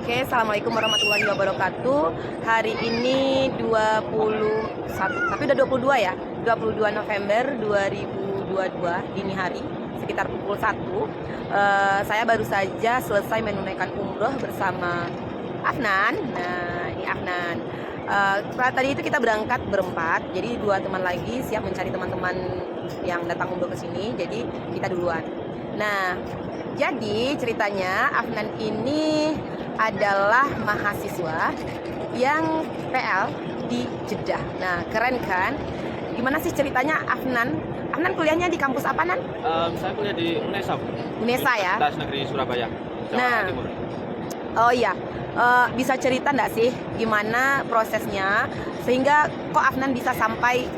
Oke, Assalamualaikum warahmatullahi wabarakatuh. Hari ini 21, tapi udah 22 ya, 22 November 2022 dini hari, sekitar pukul 1. Saya baru saja selesai menunaikan umroh bersama Afnan. Nah, ini Afnan. Tadi itu kita berangkat berempat, jadi 2 teman lagi siap mencari teman-teman yang datang umroh ke sini, jadi kita duluan. Nah, jadi ceritanya Afnan ini adalah mahasiswa yang PL di Jeddah. Nah, keren kan? Gimana sih ceritanya Afnan? Afnan kuliahnya di kampus apa, Nan? Saya kuliah di UNESA. UNESA ya? Universitas Negeri Surabaya, Jawa Nah, Timur. oh iya, bisa cerita nggak sih gimana prosesnya sehingga kok Afnan bisa sampai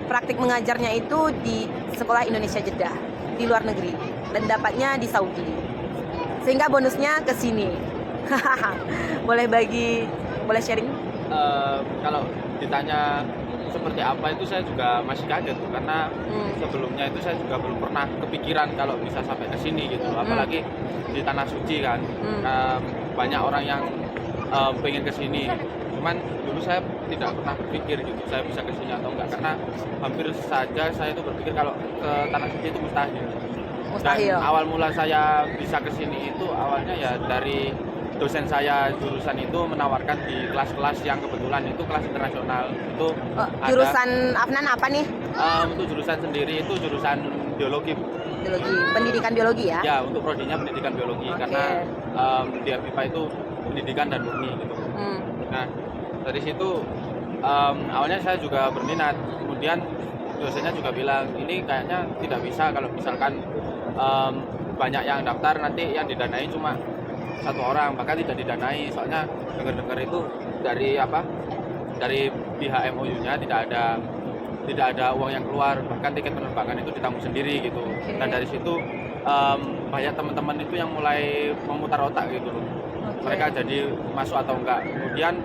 praktik mengajarnya itu di sekolah Indonesia Jeddah di luar negeri dan dapatnya di Saudi sehingga bonusnya ke sini. boleh sharing? Kalau ditanya seperti apa itu saya juga masih kaget tuh, karena sebelumnya itu saya juga belum pernah kepikiran kalau bisa sampai ke sini gitu, apalagi di tanah suci kan. Banyak orang yang pengen ke sini, cuman dulu saya tidak pernah berpikir gitu saya bisa ke sini atau enggak, karena hampir saja saya itu berpikir kalau ke tanah suci itu mustahil. Mustahil. Dan awal mula saya bisa ke sini itu awalnya ya dari dosen saya jurusan itu menawarkan di kelas-kelas yang kebetulan itu kelas internasional itu. Jurusan Afnan apa nih? Untuk jurusan sendiri itu jurusan biologi. Biologi, pendidikan biologi ya? Ya, untuk prodinya pendidikan biologi. Oke. Karena di FIPA itu pendidikan dan murni gitu. Nah, dari situ awalnya saya juga berminat, kemudian dosennya juga bilang ini kayaknya tidak bisa kalau misalkan banyak yang daftar, nanti yang didanai cuma 1 orang, bahkan tidak didanai, soalnya dengar-dengar itu dari pihak MOU-nya tidak ada uang yang keluar, bahkan tiket penerbangan itu ditanggung sendiri gitu. Okay. Dan dari situ banyak teman-teman itu yang mulai memutar otak gitu loh. Okay. Mereka jadi masuk atau enggak. Kemudian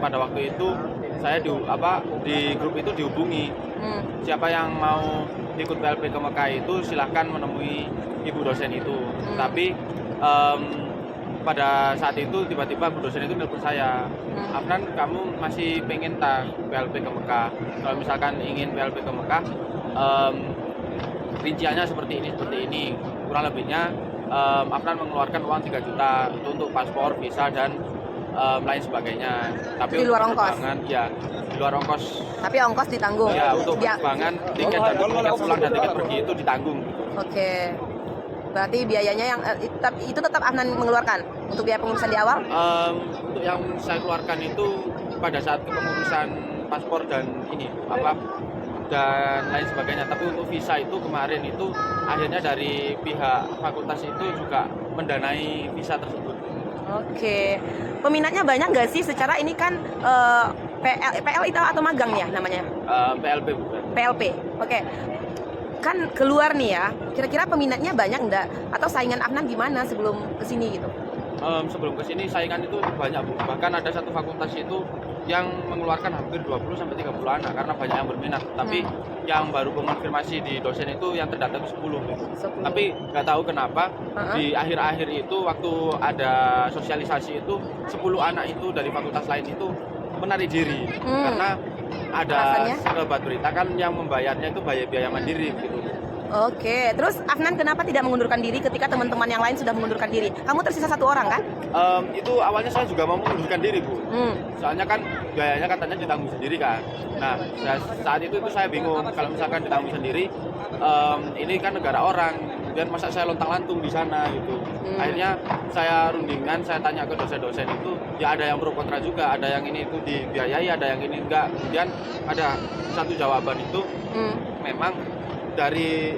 pada waktu itu saya di grup itu dihubungi, siapa yang mau ikut PLP ke Mekah itu silahkan menemui ibu dosen itu. Tapi pada saat itu tiba-tiba bu dosen itu nelpon saya, Afnan, kamu masih pengen tak PLP ke Mekah? Kalau misalkan ingin PLP ke Mekah, rinciannya seperti ini. Kurang lebihnya Afnan mengeluarkan uang 3 juta itu untuk paspor, visa, dan lain sebagainya. Tapi di luar ongkos? Ya, di luar ongkos. Tapi ongkos ditanggung? Ya, untuk penerbangan, tiket dan tiket pulang dan tiket pergi itu ditanggung. Oke. Berarti biayanya yang itu tetap Afnan mengeluarkan untuk biaya pengurusan di awal? Untuk yang saya keluarkan itu pada saat kepengurusan paspor dan dan lain sebagainya. Tapi untuk visa itu kemarin itu akhirnya dari pihak fakultas itu juga mendanai visa tersebut. Oke. Peminatnya banyak nggak sih? Secara ini kan PL itu atau magang ya namanya? PLP bukan? PLP. Oke. Kan keluar nih ya. Kira-kira peminatnya banyak nggak? Atau saingan Afnan gimana sebelum kesini gitu? Sebelum kesini saingan itu banyak, Bu. Bahkan ada satu fakultas itu yang mengeluarkan hampir 20-30 anak karena banyak yang berminat. Tapi yang baru mengonfirmasi di dosen itu yang terdata itu 10 gitu. 10. Tapi nggak tahu kenapa di akhir-akhir itu waktu ada sosialisasi itu 10 anak itu dari fakultas lain itu menarik diri karena ada sahabat berita kan yang membayarnya itu biaya mandiri gitu. Oke, terus Afnan kenapa tidak mengundurkan diri ketika teman-teman yang lain sudah mengundurkan diri? Kamu tersisa 1 orang kan? Itu awalnya saya juga mau mengundurkan diri, Bu. Soalnya kan biayanya katanya ditanggung sendiri kan. Nah, saat itu saya bingung kalau misalkan ditanggung sendiri, ini kan negara orang, dan masa saya lontang-lantung di sana gitu. Akhirnya saya rundingan, saya tanya ke dosen-dosen itu, ya ada yang pro kontra juga, ada yang ini itu dibiayai, ada yang ini enggak. Kemudian ada satu jawaban itu, memang dari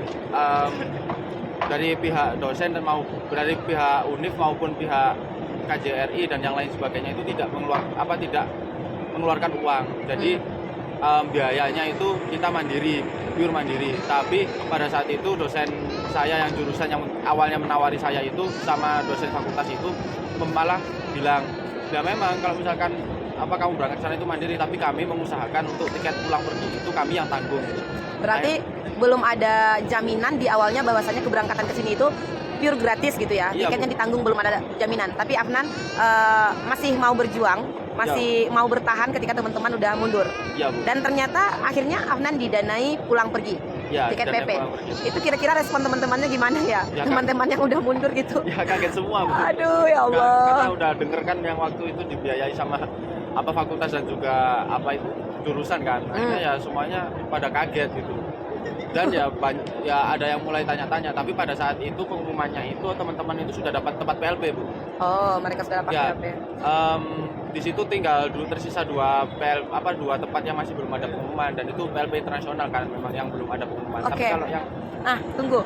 pihak dosen dan dari pihak UNIF maupun pihak KJRI dan yang lain sebagainya itu tidak mengeluarkan uang. Jadi biayanya itu kita pure mandiri. Tapi pada saat itu dosen saya yang jurusan yang awalnya menawari saya itu sama dosen fakultas itu malah bilang, ya memang kalau misalkan kamu berangkat ke sana itu mandiri, tapi kami mengusahakan untuk tiket pulang pergi itu kami yang tanggung. Berarti belum ada jaminan di awalnya bahwasanya keberangkatan ke sini itu pure gratis gitu ya. Iya, Tiketnya Bu. ditanggung, belum ada jaminan. Tapi Afnan masih mau berjuang, masih mau bertahan ketika teman-teman udah mundur. Iya, Bu. Dan ternyata akhirnya Afnan didanai pulang pergi. Ya, Tiket dan PP. yang pulang pergi. Itu kira-kira respon teman-temannya gimana ya? Ya, Teman-teman yang udah mundur gitu. Ya kaget semua, Bu. Aduh ya Karena Allah. udah denger kan yang waktu itu dibiayai sama apa fakultas dan juga apa itu jurusan kan. Akhirnya ya semuanya pada kaget gitu. Dan ya ya ada yang mulai tanya-tanya, tapi pada saat itu pengumumannya itu teman-teman itu sudah dapat tempat PLP, Bu. Oh, mereka sudah dapat Ya. PLP. Di situ tinggal tersisa dua dua tempat yang masih belum ada pengumuman, dan itu PLP internasional kan memang yang belum ada pengumuman. Tapi Oke. kalau yang Tunggu.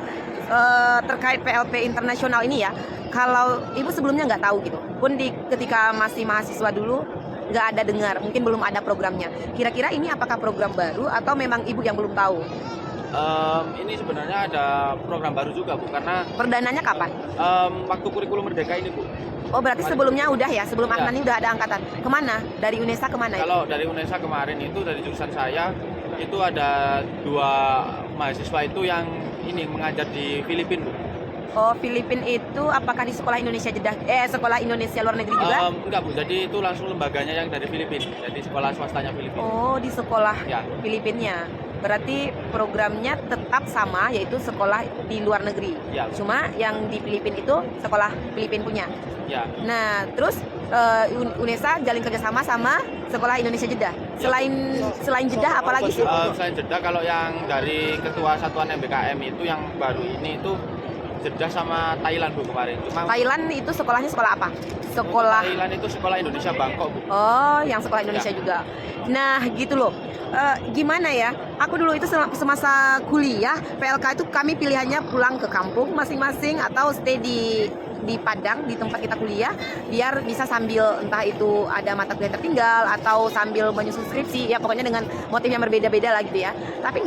Terkait PLP internasional ini ya, kalau ibu sebelumnya nggak tahu gitu, pun ketika masih mahasiswa dulu nggak ada dengar, mungkin belum ada programnya. Kira-kira ini apakah program baru atau memang ibu yang belum tahu? ini sebenarnya ada program baru juga, Bu, karena Perdananya kapan? waktu kurikulum merdeka ini, Bu. Oh berarti sebelumnya udah ya, sebelum Ya. Afnan ini udah ada angkatan. Kemana? Dari UNESA kemana? Kalau dari UNESA kemarin itu dari jurusan saya itu ada 2 mahasiswa itu yang ini mengajar di Filipina, Bu. Oh Filipina itu apakah di sekolah Indonesia Jeddah? Sekolah Indonesia luar negeri juga? Enggak, Bu. Jadi itu langsung lembaganya yang dari Filipina. Jadi sekolah swastanya Filipina. Oh di sekolah Ya. Filipinnya. Berarti programnya tetap sama, yaitu sekolah di luar negeri. Ya. Cuma yang di Filipina itu sekolah Filipina punya. Ya. Nah, terus UNESA jalin kerjasama sama sekolah Indonesia Jeddah. Selain Jeddah, apalagi sih? Selain Jeddah, kalau yang dari ketua satuan MBKM itu yang baru ini itu Jeddah sama Thailand, Bu, kemarin. Cuma Thailand itu sekolahnya sekolah apa? Sekolah. Thailand itu sekolah Indonesia Bangkok, Bu. Oh, yang sekolah Indonesia Ya. juga. Nah, gitu loh. Gimana ya? Aku dulu itu semasa kuliah, PLK itu kami pilihannya pulang ke kampung masing-masing atau stay di Padang di tempat kita kuliah, biar bisa sambil entah itu ada mata kuliah tertinggal atau sambil menyusun skripsi, ya pokoknya dengan motif yang berbeda-beda lah gitu ya. Tapi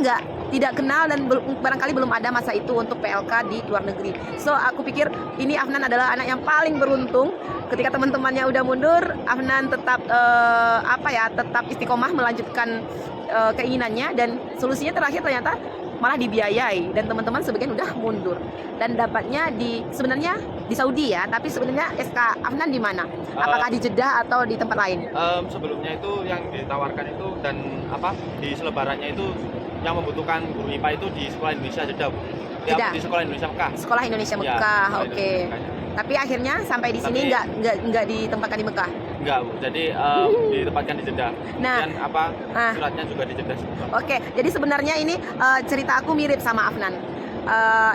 tidak kenal dan barangkali belum ada masa itu untuk PLK di luar negeri. So aku pikir ini Afnan adalah anak yang paling beruntung. Ketika teman-temannya udah mundur, Afnan tetap tetap istiqomah melanjutkan keinginannya, dan solusinya terakhir ternyata malah dibiayai, dan teman-teman sebagian udah mundur dan dapatnya sebenarnya di Saudi ya, tapi sebenarnya SK Afnan di mana? Apakah di Jeddah atau di tempat lain? Sebelumnya itu yang ditawarkan itu dan di selebarannya itu yang membutuhkan guru IPA itu di sekolah Indonesia Jeddah, Bu. Ya, Jeddah. di sekolah Indonesia Mekah. Sekolah Indonesia Ya, Mekah, sekolah oke. Indonesia Mekahnya. Tapi akhirnya sampai di sini nggak ditempatkan di Mekah. Enggak, Bu. Jadi ditempatkan di Jeddah. Nah, Kemudian suratnya juga di Jeddah. Oke, jadi sebenarnya ini cerita aku mirip sama Afnan.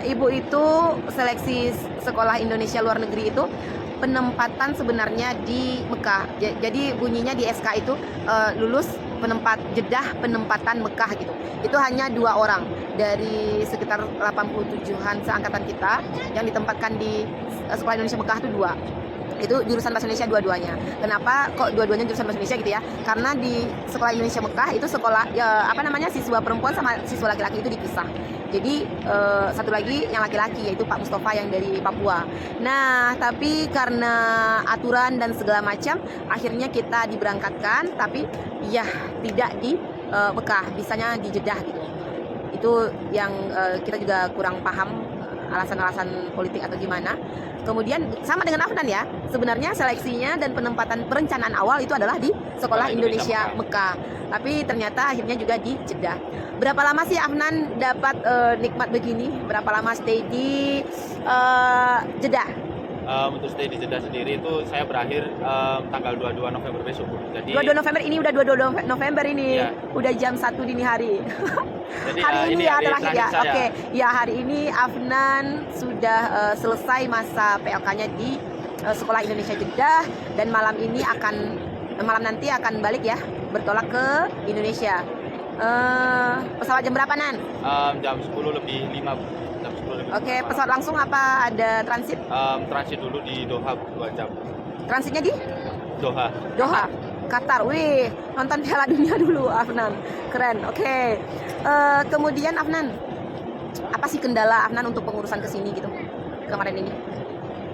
Ibu itu seleksi sekolah Indonesia luar negeri itu penempatan sebenarnya di Mekah. Jadi bunyinya di SK itu lulus Jeddah penempatan Mekah gitu. Itu hanya 2 orang dari sekitar 87-an seangkatan kita yang ditempatkan di sekolah Indonesia Mekah itu 2. Itu jurusan bahasa Indonesia dua-duanya. Kenapa kok dua-duanya jurusan bahasa Indonesia gitu ya? Karena di sekolah Indonesia Mekah itu sekolah siswa perempuan sama siswa laki-laki itu dipisah. Jadi satu lagi yang laki-laki yaitu Pak Mustafa yang dari Papua. Nah, tapi karena aturan dan segala macam, akhirnya kita diberangkatkan, tapi ya tidak di Mekah, bisanya di Jeddah gitu. Itu yang kita juga kurang paham alasan-alasan politik atau gimana. Kemudian sama dengan Afnan ya, sebenarnya seleksinya dan penempatan perencanaan awal itu adalah di Sekolah Indonesia Mekah. Tapi ternyata akhirnya juga di Jeddah. Berapa lama sih Afnan dapat nikmat begini? Berapa lama stay di Jeddah? Untuk stay di Jeddah sendiri itu saya berakhir tanggal 22 November besok, Bu. Jadi 22 November ini udah 22 November ini. Ya. Udah jam 1 dini hari. Jadi, hari ini ya terakhir ya. saya. Oke, ya hari ini Afnan sudah selesai masa PLK-nya di Sekolah Indonesia Jeddah, dan malam nanti akan balik ya, bertolak ke Indonesia. Pesawat jam berapa, Nan? Jam 10 lebih 5, Bu. Jam 10 lebih Oke, 5. pesawat langsung apa ada transit? Transit dulu di Doha, 2 jam. Transitnya di Doha. Doha, Qatar. Wih, nonton Piala Dunia dulu Afnan. Keren. Oke. Kemudian Afnan, apa sih kendala Afnan untuk pengurusan ke sini gitu kemarin ini?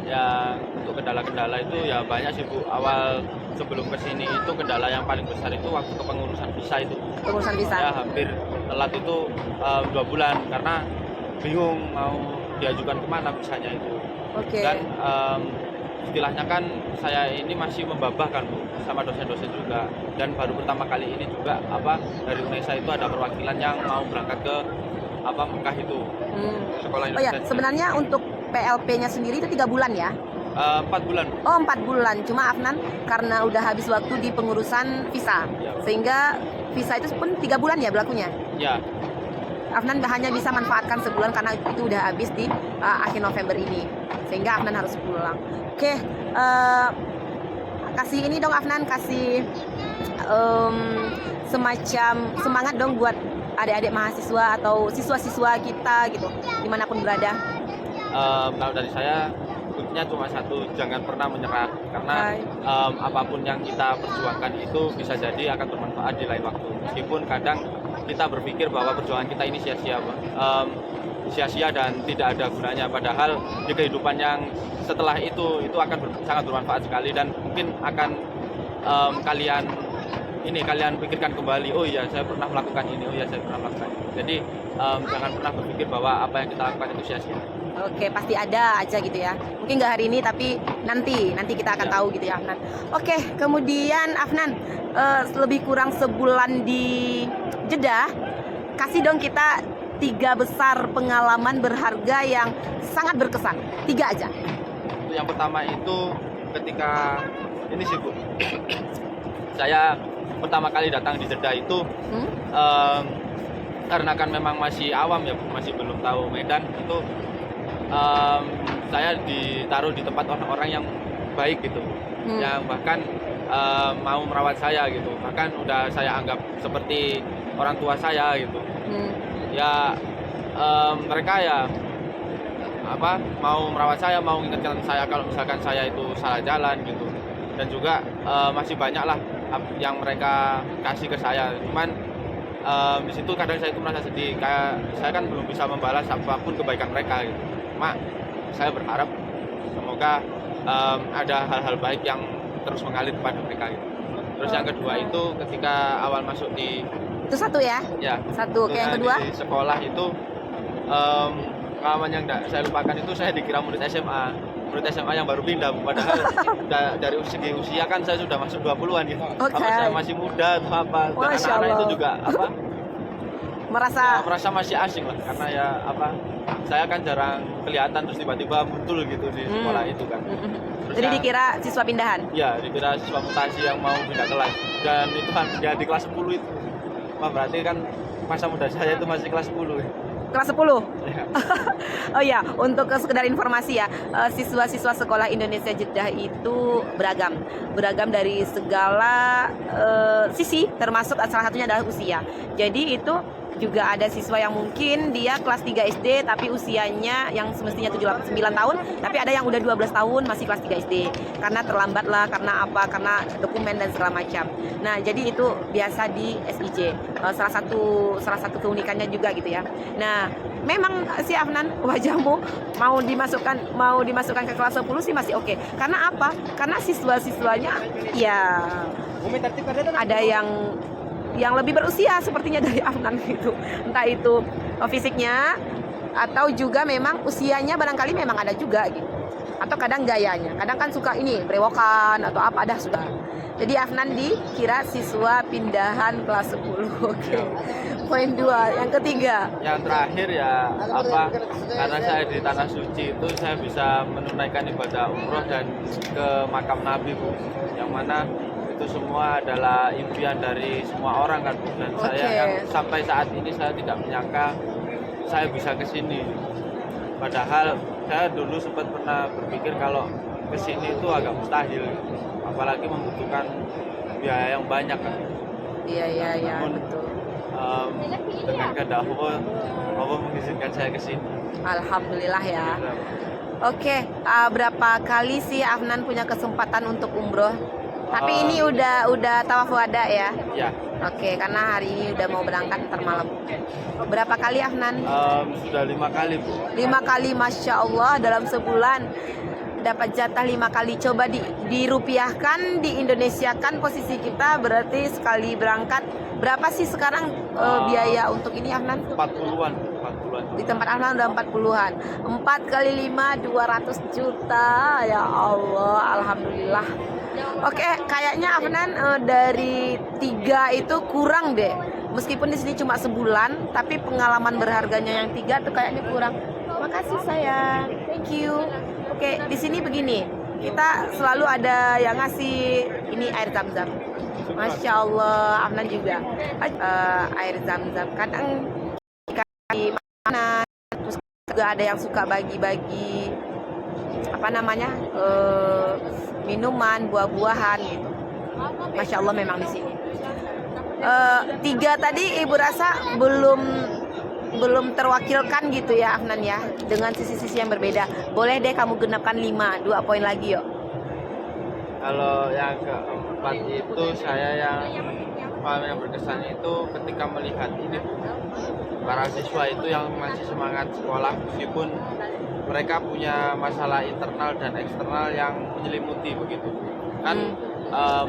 Ya, untuk kendala-kendala itu ya banyak sih, Bu. Awal sebelum ke sini itu kendala yang paling besar itu waktu kepengurusan visa itu. Pengurusan visa. Ya hampir telat itu 2 bulan karena bingung mau diajukan kemana visanya itu. Oke. Dan istilahnya kan saya ini masih membabah kan Bu, sama dosen-dosen juga. Dan baru pertama kali ini juga dari UNESA itu ada perwakilan yang mau berangkat ke Mekah itu, sekolah Oh ya, Indonesia. sebenarnya untuk PLP-nya sendiri itu 3 bulan ya? 4 bulan. Oh, 4 bulan. Cuma Afnan karena udah habis waktu di pengurusan visa, Ya. sehingga visa itu pun 3 bulan ya berlakunya. Ya, Afnan hanya bisa manfaatkan sebulan karena itu udah habis di akhir November ini, sehingga Afnan harus pulang. Oke, kasih ini dong Afnan, kasih semacam semangat dong buat adik-adik mahasiswa atau siswa-siswa kita gitu, dimanapun berada. kalau dari saya intinya cuma satu, jangan pernah menyerah karena apapun yang kita perjuangkan itu bisa jadi akan bermanfaat di lain waktu. Meskipun kadang kita berpikir bahwa perjuangan kita ini sia-sia, sia-sia dan tidak ada gunanya. Padahal di kehidupan yang setelah itu akan sangat bermanfaat sekali dan mungkin akan kalian pikirkan kembali. Oh iya, saya pernah melakukan ini. Oh iya, saya pernah melakukan ini. Jadi jangan pernah berpikir bahwa apa yang kita lakukan itu sia-sia. Oke, pasti ada aja gitu ya. Mungkin nggak hari ini, tapi nanti kita akan tahu gitu ya, Afnan. Oke, kemudian Afnan, lebih kurang sebulan di Jeddah, kasih dong kita 3 besar pengalaman berharga yang sangat berkesan. 3 aja. Yang pertama itu ketika ini sih Bu, saya pertama kali datang di Jeddah itu karena kan memang masih awam ya Bu, masih belum tahu Medan itu. Saya ditaruh di tempat orang-orang yang baik gitu, yang bahkan mau merawat saya gitu, bahkan udah saya anggap seperti orang tua saya gitu. Ya mereka ya mau merawat saya, mau mengingatkan saya kalau misalkan saya itu salah jalan gitu, dan juga masih banyak lah yang mereka kasih ke saya. Cuman di situ kadang saya itu merasa sedih, kayak saya kan belum bisa membalas apapun kebaikan mereka gitu. Cuma saya berharap semoga ada hal-hal baik yang terus mengalir kepada mereka gitu. Terus yang kedua itu ketika awal masuk di Itu satu ya? ya Satu. Oke, yang kedua? di sekolah itu pengalaman yang tidak saya lupakan itu saya dikira murid SMA yang baru pindah, padahal dari segi usia kan saya sudah masuk 20-an gitu. Oke. Apa saya masih muda atau apa, dan Masya anak-anak itu Allah. juga Merasa masih asing lah, karena ya saya kan jarang kelihatan terus tiba-tiba muncul gitu di sekolah itu kan. Terus jadi dikira siswa pindahan. ya dikira siswa mutasi yang mau pindah kelas, dan itu kan ya di kelas 10 itu. Berarti kan masa muda saya itu masih kelas 10. Kelas 10. Ya. Oh ya, untuk sekedar informasi ya, siswa-siswa sekolah Indonesia Jeddah itu beragam dari segala sisi, termasuk salah satunya adalah usia. Jadi itu juga ada siswa yang mungkin dia kelas 3 SD tapi usianya yang semestinya 9 tahun, tapi ada yang udah 12 tahun masih kelas 3 SD karena terlambat lah, karena apa, karena dokumen dan segala macam. Nah, jadi itu biasa di SIJ, salah satu keunikannya juga gitu ya. Nah, memang si Afnan, wajahmu mau dimasukkan ke kelas 10 sih masih oke. Karena apa? Karena siswa-siswanya ya ada yang lebih berusia sepertinya dari Afnan gitu. Entah itu fisiknya atau juga memang usianya barangkali memang ada juga gitu. Atau kadang gayanya. Kadang kan suka ini brewokan atau apa dah sudah. Jadi Afnan dikira siswa pindahan kelas 10. Oke. Poin 2. Yang ketiga. Yang terakhir ya karena saya di Tanah Suci itu saya bisa menunaikan ibadah umroh dan ke makam Nabi Bu. Yang mana itu semua adalah impian dari semua orang kan Bu. Dan saya kan sampai saat ini saya tidak menyangka saya bisa ke sini. Padahal saya dulu sempat pernah berpikir kalau ke sini itu agak mustahil, apalagi membutuhkan biaya yang banyak kan. Iya, Namun, betul. dengan kehendak Allah mengizinkan saya ke sini. Alhamdulillah ya. Oke, berapa kali sih Afnan punya kesempatan untuk umroh? Tapi ini udah tawaf wada ya? Ya. Oke, karena hari ini udah mau berangkat ntar malam. Berapa kali Afnan? Sudah 5 kali Bu. 5 kali, Masya Allah, dalam sebulan dapat jatah 5 kali. Coba dirupiahkan, diindonesiakan posisi kita, berarti sekali berangkat berapa sih sekarang biaya untuk ini Afnan? 40-an Di tempat Afnan udah 40-an. 4 kali 5 200 juta. Ya Allah, alhamdulillah. Oke, kayaknya Afnan dari 3 itu kurang deh. Meskipun di sini cuma sebulan, tapi pengalaman berharganya yang 3 tuh kayaknya kurang. Makasih sayang, thank you. Oke, di sini begini, kita selalu ada yang ngasih ini air zam-zam. Masya Allah, Afnan juga air zam-zam. Kadang di mana, terus juga ada yang suka bagi-bagi apa namanya minuman, buah-buahan gitu. Masya Allah memang di sini. 3 tadi ibu rasa belum terwakilkan gitu ya Afnan ya, dengan sisi-sisi yang berbeda. Boleh deh kamu genapkan 5, 2 poin lagi yuk. Kalau yang keempat itu saya yang paling berkesan itu ketika melihat ini para siswa itu yang masih semangat sekolah meskipun mereka punya masalah internal dan eksternal yang menyelimuti begitu kan.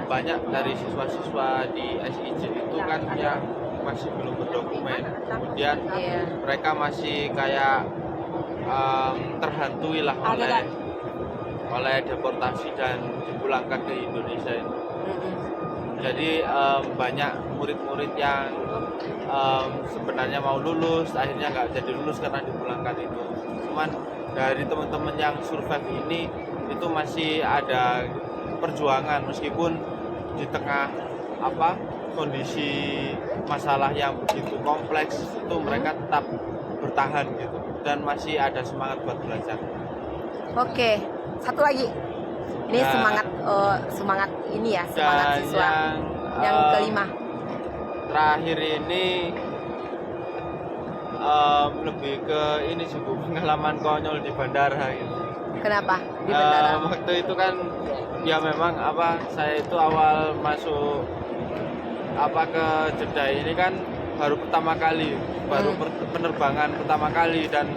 Banyak dari siswa-siswa di SIJ itu kan yang masih belum berdokumen, kemudian mereka masih kayak terhantui lah oleh deportasi dan dipulangkan ke Indonesia itu. Jadi banyak murid-murid yang sebenarnya mau lulus, akhirnya nggak jadi lulus karena dipulangkan itu. Cuman dari teman-teman yang survive ini itu masih ada perjuangan meskipun di tengah kondisi masalah yang begitu kompleks itu mereka tetap bertahan gitu dan masih ada semangat buat belajar. Oke, satu lagi. Ini semangat ini ya, semangat siswa yang kelima. Terakhir ini lebih ke ini sih Bu, pengalaman konyol di bandara gitu. Kenapa di bandara? Waktu itu kan ya memang saya itu awal masuk ke Jeddah ini kan baru pertama kali, penerbangan pertama kali, dan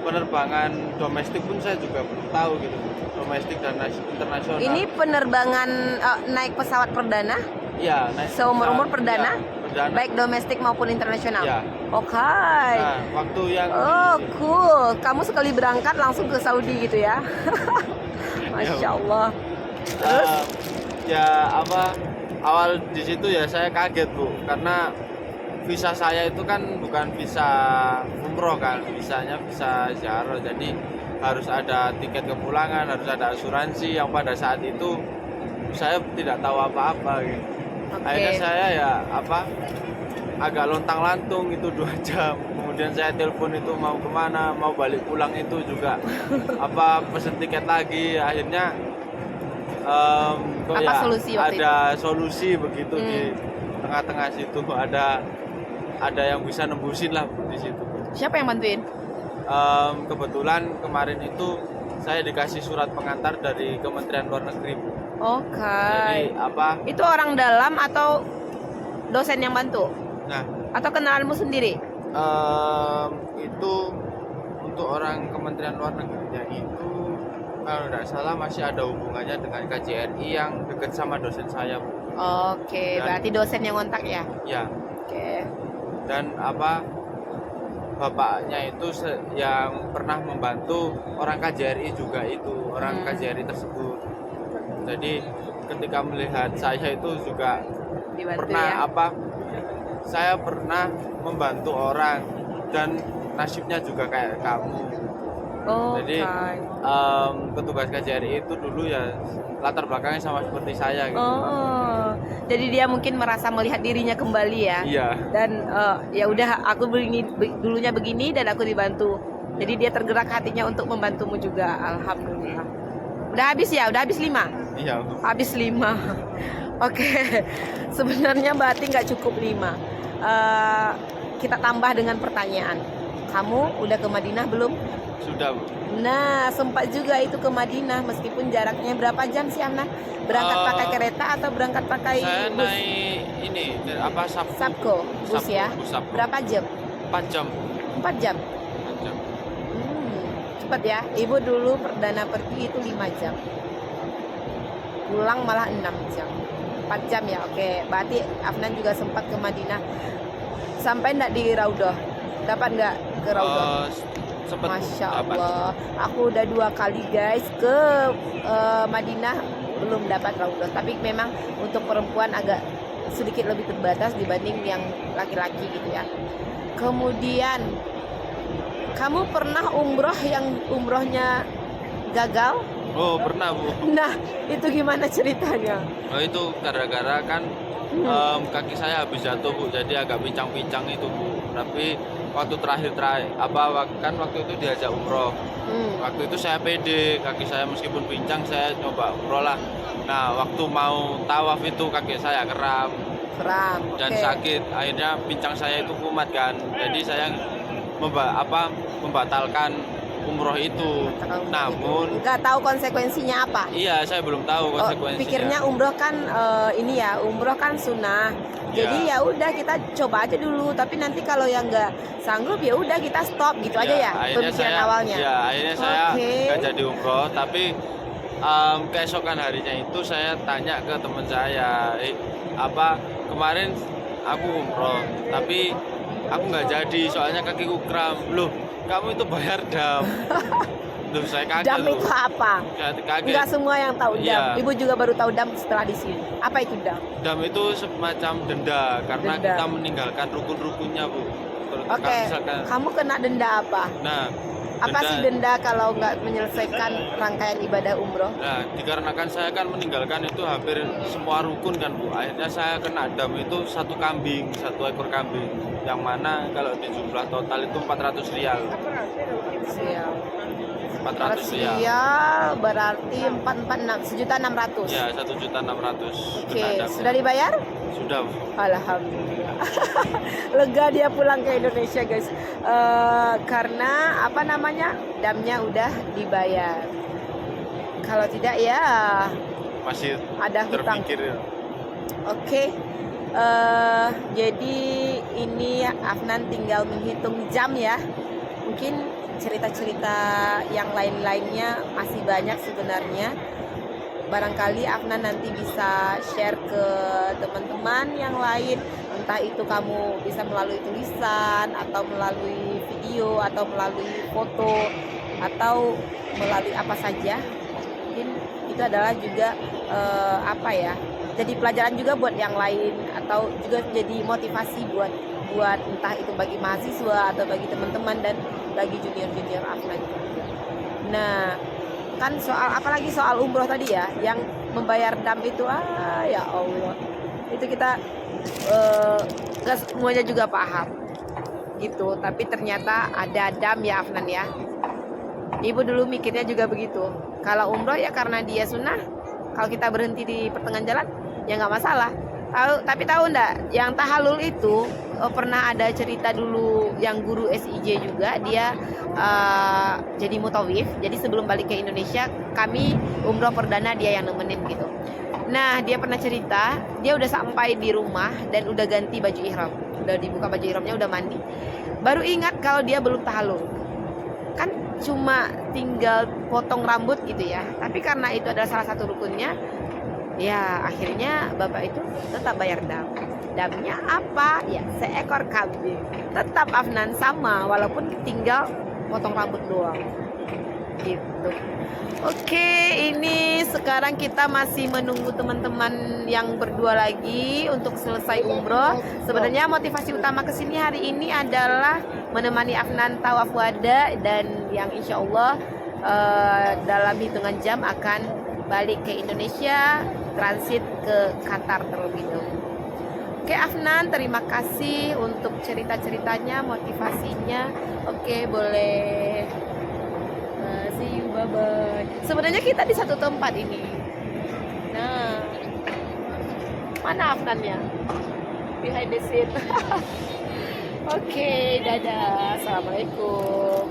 penerbangan domestik pun saya juga belum tahu gitu, domestik dan internasional. Ini penerbangan naik pesawat perdana? Iya, naik seumur-umur perdana? Ya, perdana. Baik domestik maupun internasional? Ya. Oke. Nah, waktu yang cool. Kamu sekali berangkat langsung ke Saudi gitu ya? Masya Allah. Terus? Awal di situ ya saya kaget Bu, karena visa saya itu kan bukan visa umroh kan, visanya visa ziarah, jadi harus ada tiket kepulangan, harus ada asuransi yang pada saat itu saya tidak tahu apa-apa gitu. Akhirnya saya ya agak lontang-lantung itu 2 jam. Kemudian saya telepon itu mau kemana, mau balik pulang itu juga pesen tiket lagi. Akhirnya ada solusi begitu di tengah-tengah situ, ada yang bisa nembusin lah di situ. Siapa yang bantuin? Kebetulan kemarin itu saya dikasih surat pengantar dari Kementerian Luar Negeri. Oke. Jadi itu orang dalam atau dosen yang bantu? Nah, atau kenalanmu sendiri? Itu untuk orang Kementerian Luar Negerinya itu kalau tidak salah masih ada hubungannya dengan KJRI yang dekat sama dosen saya. Oke, berarti dosen yang ngontak ya? Ya. Oke. Dan bapaknya itu yang pernah membantu orang KJRI juga itu, orang KJRI tersebut. Jadi ketika melihat saya itu juga dibantu pernah ya? Saya pernah membantu orang dan nasibnya juga kayak kamu. Jadi petugas KJRI itu dulu ya latar belakangnya sama seperti saya gitu. Jadi dia mungkin merasa melihat dirinya kembali ya. Iya. Dan ya udah aku dulunya begini dan aku dibantu. Jadi dia tergerak hatinya untuk membantumu juga. Alhamdulillah. Udah habis ya? Udah habis 5? Iya. Habis 5. Oke. Sebenarnya berarti nggak cukup 5. Kita tambah dengan pertanyaan. Kamu udah ke Madinah belum? Sudah, Bu. Nah, sempat juga itu ke Madinah meskipun jaraknya berapa jam sih, Amna? Berangkat pakai kereta atau berangkat pakai saya bus? naik ini Sabko, bus ya. Sabko. Berapa jam? 4 jam. 4 jam. 4 jam. Cepat ya. Ibu dulu perdana pergi itu 5 jam. Pulang malah 6 jam. 4 jam ya. Oke, berarti Afnan juga sempat ke Madinah. Sampai enggak di Raudhah? Dapat nggak ke Raudhah? Sempet Masya dapat. Allah, aku udah 2 kali guys ke Madinah, belum dapat Raudhah. Tapi memang untuk perempuan agak sedikit lebih terbatas dibanding yang laki-laki gitu ya. Kemudian kamu pernah umroh yang umrohnya gagal? Oh pernah Bu. Nah itu gimana ceritanya? Oh itu gara-gara kan kaki saya habis jatuh Bu, jadi agak pincang-pincang itu Bu. Tapi waktu terakhir kan waktu itu diajak umroh. Waktu itu saya pede, kaki saya meskipun pincang saya coba umroh lah. Nah waktu mau tawaf itu kaki saya kram dan Oke. sakit. Akhirnya pincang saya itu kumat kan. Jadi saya membatalkan umroh itu. Namun Nggak tahu konsekuensinya apa. iya saya belum tahu Oh, konsekuensinya. pikirnya umroh kan ini ya, umroh kan sunnah. Jadi ya udah kita coba aja dulu. Tapi nanti kalau yang nggak sanggup ya udah kita stop gitu aja ya. Akhirnya Pemikiran saya, awalnya. ya akhirnya saya Oke. nggak jadi umroh. Tapi keesokan harinya itu saya tanya ke teman saya, kemarin aku umroh, tapi aku nggak jadi soalnya kakiku kram. Loh, kamu itu bayar dam. Loh, saya kaget. Dam loh. itu apa? Kaget. Nggak semua yang tahu dam. Iya. Ibu juga baru tahu dam setelah di sini. Apa itu dam? Dam itu semacam denda karena Denda. kita meninggalkan rukun-rukunnya Bu. Kalau Oke. misalkan, Kamu kena denda apa? nah Apa sih denda kalau nggak menyelesaikan rangkaian ibadah umroh? Nah, dikarenakan saya kan meninggalkan itu hampir semua rukun kan Bu. Akhirnya saya kena dam itu 1 ekor kambing. Yang mana kalau di jumlah total itu 400 rial. Sial. 400 rial. Rial berarti 1.600.000. Ya, 1.600.000. Oke, sudah dibayar? Sudah Bu. Alhamdulillah. Lega dia pulang ke Indonesia guys. Karena apa namanya? Damnya udah dibayar. Kalau tidak ya Masih ada hutang. terpikir. Oke. Jadi ini Afnan tinggal menghitung jam ya. Mungkin cerita-cerita yang lain-lainnya masih banyak sebenarnya. Barangkali Afnan nanti bisa share ke teman-teman yang lain, entah itu kamu bisa melalui tulisan atau melalui video atau melalui foto atau melalui apa saja. Mungkin itu adalah juga apa ya, jadi pelajaran juga buat yang lain atau juga jadi motivasi buat entah itu bagi mahasiswa atau bagi teman-teman dan bagi junior-junior Afnan. Nah, kan apalagi soal umroh tadi ya, yang membayar dam itu ya Allah, itu kita gak semuanya juga paham gitu, tapi ternyata ada dam ya Afnan ya. Ibu dulu mikirnya juga begitu, kalau umroh ya karena dia sunnah, kalau kita berhenti di pertengahan jalan ya nggak masalah. Tapi tahu ndak, yang tahalul itu pernah ada cerita dulu yang guru SIJ juga, dia jadi mutawif. Jadi sebelum balik ke Indonesia, kami umroh perdana dia yang nemenin gitu. Nah dia pernah cerita, dia udah sampai di rumah dan udah ganti baju ihram, udah dibuka baju ihramnya, udah mandi, baru ingat kalau dia belum tahalul. Kan cuma tinggal potong rambut gitu ya, tapi karena itu adalah salah satu rukunnya, ya akhirnya bapak itu tetap bayar dam. Damnya apa? Ya seekor kambing. Tetap Afnan sama, walaupun tinggal potong rambut doang gitu. Oke, ini sekarang kita masih menunggu teman-teman yang berdua lagi untuk selesai umroh. Sebenarnya motivasi utama kesini hari ini adalah menemani Afnan tawaf wada, dan yang insya Allah dalam hitungan jam akan balik ke Indonesia, transit ke Qatar terlebih dahulu. Oke Afnan, terima kasih untuk cerita-ceritanya, motivasinya. Oke, boleh. See you, bye-bye. Sebenarnya kita di satu tempat ini. Nah, mana Afnannya? Behind the scene. Oke, dadah. Assalamualaikum.